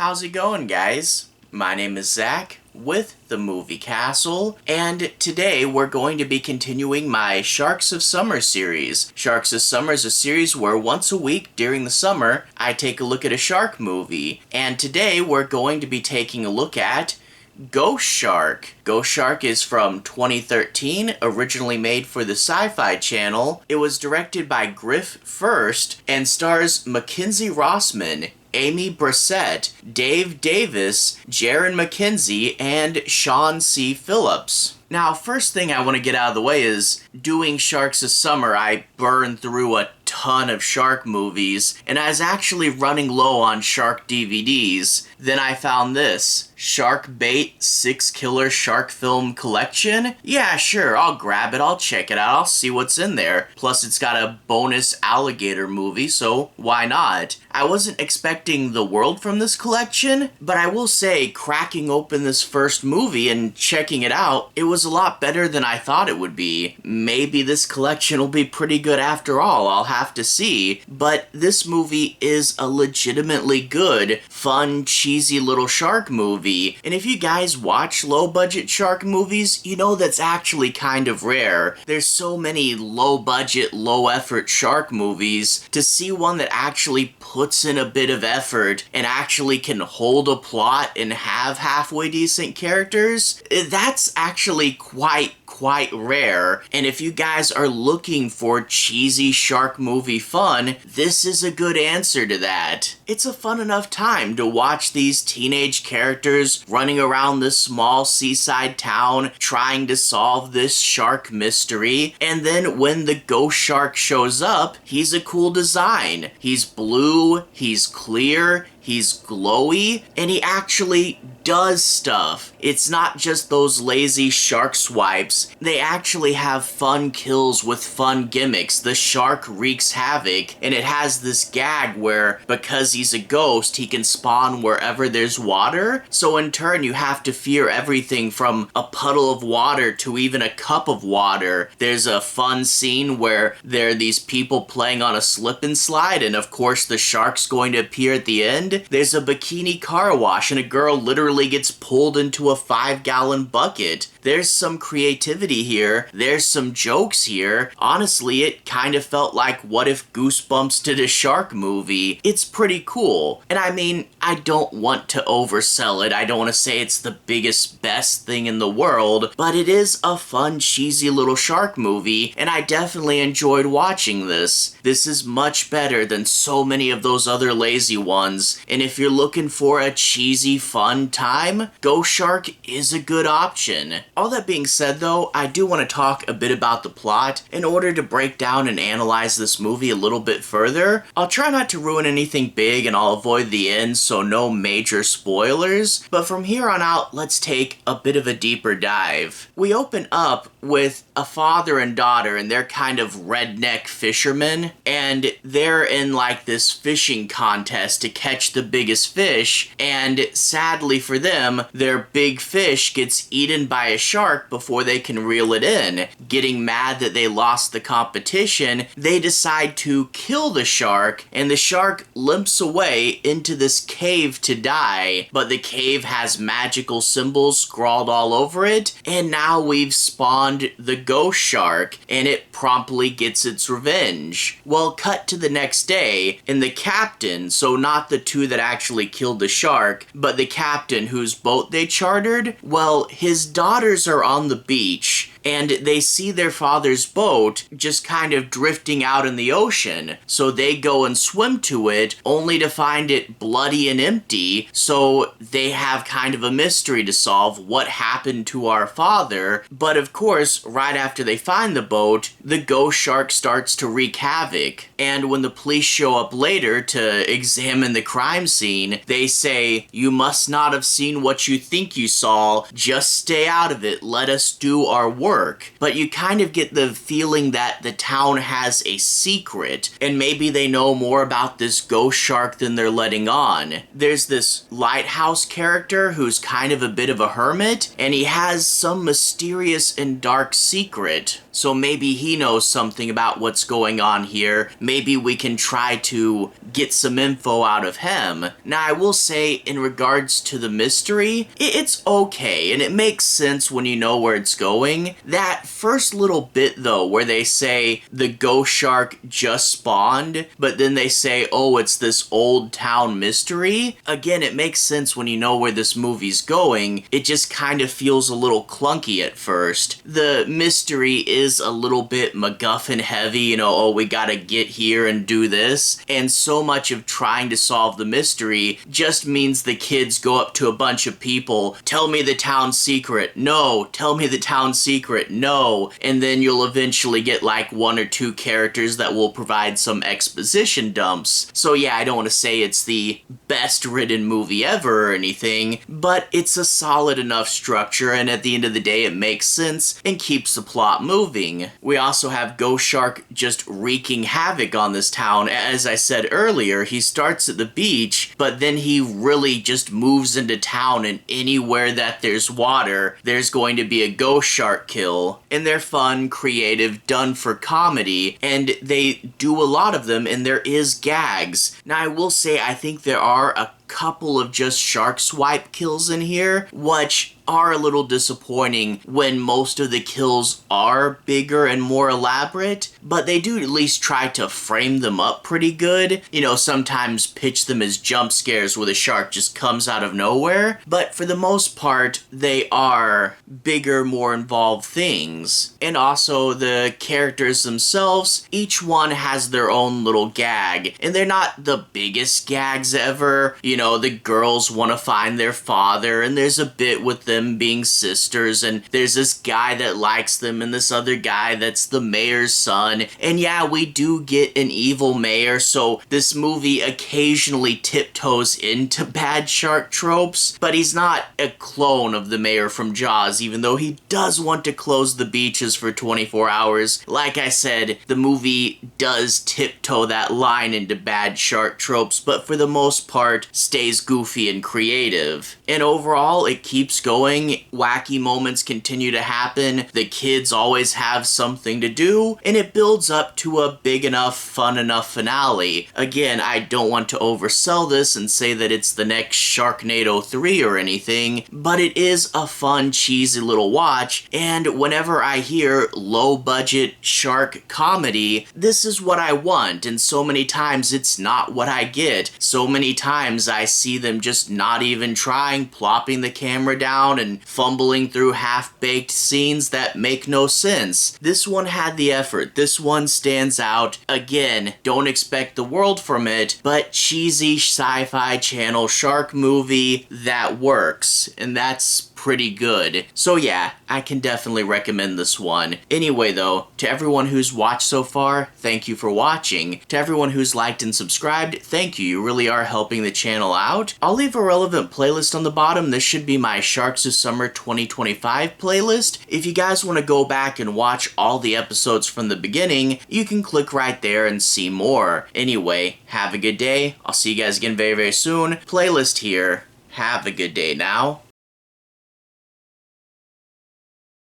How's it going, guys? My name is Zach with the Movie Castle, and today we're going to be continuing my Sharks of Summer series. Sharks of Summer is a series where once a week during the summer, I take a look at a shark movie, and today we're going to be taking a look at Ghost Shark. Ghost Shark is from 2013, originally made for the SyFy channel. It was directed by Griff Furst and stars Mackenzie Rosman, Amy Brassette, Dave Davis, Jaren Mackenzie, and Sean C. Phillips. Now, first thing I want to get out of the way is, doing Sharks of Summer, I burned through a ton of shark movies, and I was actually running low on shark DVDs. Then I found this, Shark Bait 6 Killer Shark Film Collection. Yeah, sure, I'll grab it, I'll check it out, I'll see what's in there. Plus it's got a bonus alligator movie, so why not? I wasn't expecting the world from this collection, but I will say, cracking open this first movie and checking it out, it was a lot better than I thought it would be. Maybe this collection will be pretty good after all, I'll have to see. But this movie is a legitimately good, fun, cheesy little shark movie. And if you guys watch low-budget shark movies, you know that's actually kind of rare. There's so many low-budget, low-effort shark movies. To see one that actually puts in a bit of effort and actually can hold a plot and have halfway decent characters, that's actually quite rare. And if you guys are looking for cheesy shark movie fun, this is a good answer to that. It's a fun enough time to watch these teenage characters running around this small seaside town trying to solve this shark mystery, and then when the ghost shark shows up, he's a cool design. He's blue, he's clear, he's glowy, and he actually does stuff. It's not just those lazy shark swipes. They actually have fun kills with fun gimmicks. The shark wreaks havoc, and it has this gag where, because he's a ghost, he can spawn wherever there's water. So in turn, you have to fear everything from a puddle of water to even a cup of water. There's a fun scene where there are these people playing on a slip and slide, and of course the shark's going to appear at the end. There's a bikini car wash, and a girl literally gets pulled into a 5-gallon bucket. There's some creativity here. There's some jokes here. Honestly, it kind of felt like What If Goosebumps did a shark movie. It's pretty cool. And I mean, I don't want to oversell it. I don't want to say it's the biggest, best thing in the world, but it is a fun, cheesy little shark movie, and I definitely enjoyed watching this. This is much better than so many of those other lazy ones, and if you're looking for a cheesy, fun time, Ghost Shark is a good option. All that being said though, I do want to talk a bit about the plot in order to break down and analyze this movie a little bit further. I'll try not to ruin anything big and I'll avoid the end, so no major spoilers, but from here on out, let's take a bit of a deeper dive. We open up with a father and daughter, and they're kind of redneck fishermen, and they're in like this fishing contest to catch the biggest fish, and sadly for them, their big fish gets eaten by a shark before they can reel it in. Getting mad that they lost the competition, they decide to kill the shark, and the shark limps away into this cave to die, but the cave has magical symbols scrawled all over it, and now we've spawned the ghost shark, and it promptly gets its revenge. Well, cut to the next day, and the captain, so not the two that actually killed the shark, but the captain whose boat they chartered, well, his daughters are on the beach, and they see their father's boat just kind of drifting out in the ocean. So they go and swim to it, only to find it bloody and empty. So they have kind of a mystery to solve. What happened to our father? But of course, right after they find the boat, the ghost shark starts to wreak havoc. And when the police show up later to examine the crime scene, they say, "You must not have seen what you think you saw. Just stay out of it. Let us do our work." work, but you kind of get the feeling that the town has a secret, and maybe they know more about this ghost shark than they're letting on. There's this lighthouse character who's kind of a bit of a hermit, and he has some mysterious and dark secret. So maybe he knows something about what's going on here. Maybe we can try to get some info out of him. Now, I will say, in regards to the mystery, it's okay, and it makes sense when you know where it's going. That first little bit, though, where they say the ghost shark just spawned, but then they say, oh, it's this old town mystery. Again, it makes sense when you know where this movie's going. It just kind of feels a little clunky at first. The mystery is a little bit MacGuffin heavy, you know, oh, we gotta get here and do this, and so much of trying to solve the mystery just means the kids go up to a bunch of people, tell me the town secret, no, tell me the town secret, no, and then you'll eventually get like one or two characters that will provide some exposition dumps. So yeah, I don't want to say it's the best written movie ever or anything, but it's a solid enough structure, and at the end of the day it makes sense and keeps the plot moving. We also have Ghost Shark just wreaking havoc on this town. As I said earlier, he starts at the beach, but then he really just moves into town, and anywhere that there's water, there's going to be a ghost shark kill. And they're fun, creative, done for comedy, and they do a lot of them, and there is gags. Now, I will say, I think there are a couple of just shark swipe kills in here, which are a little disappointing when most of the kills are bigger and more elaborate, but they do at least try to frame them up pretty good. You know, sometimes pitch them as jump scares where the shark just comes out of nowhere, but for the most part, they are bigger, more involved things. And also, the characters themselves, each one has their own little gag, and they're not the biggest gags ever. You know, the girls want to find their father, and there's a bit with them being sisters, and there's this guy that likes them, and this other guy that's the mayor's son. And yeah, we do get an evil mayor, so this movie occasionally tiptoes into bad shark tropes, but he's not a clone of the mayor from Jaws, even though he does want to close the beaches for 24 hours. Like I said, the movie does tiptoe that line into bad shark tropes, but for the most part, stays goofy and creative. And overall, it keeps going. Wacky moments continue to happen. The kids always have something to do, and it builds up to a big enough, fun enough finale. Again, I don't want to oversell this and say that it's the next Sharknado 3 or anything, but it is a fun, cheesy little watch, and whenever I hear low-budget shark comedy, this is what I want, and so many times it's not what I get. So many times I see them just not even trying, plopping the camera down and fumbling through half-baked scenes that make no sense. This one had the effort. This one stands out. Again, don't expect the world from it, but cheesy sci-fi channel shark movie that works, and that's pretty good. So yeah, I can definitely recommend this one. Anyway though, to everyone who's watched so far, thank you for watching. To everyone who's liked and subscribed, thank you. You really are helping the channel out. I'll leave a relevant playlist on the bottom. This should be my Sharks of Summer 2025 playlist. If you guys want to go back and watch all the episodes from the beginning, you can click right there and see more. Anyway, have a good day. I'll see you guys again very, very soon. Playlist here. Have a good day now.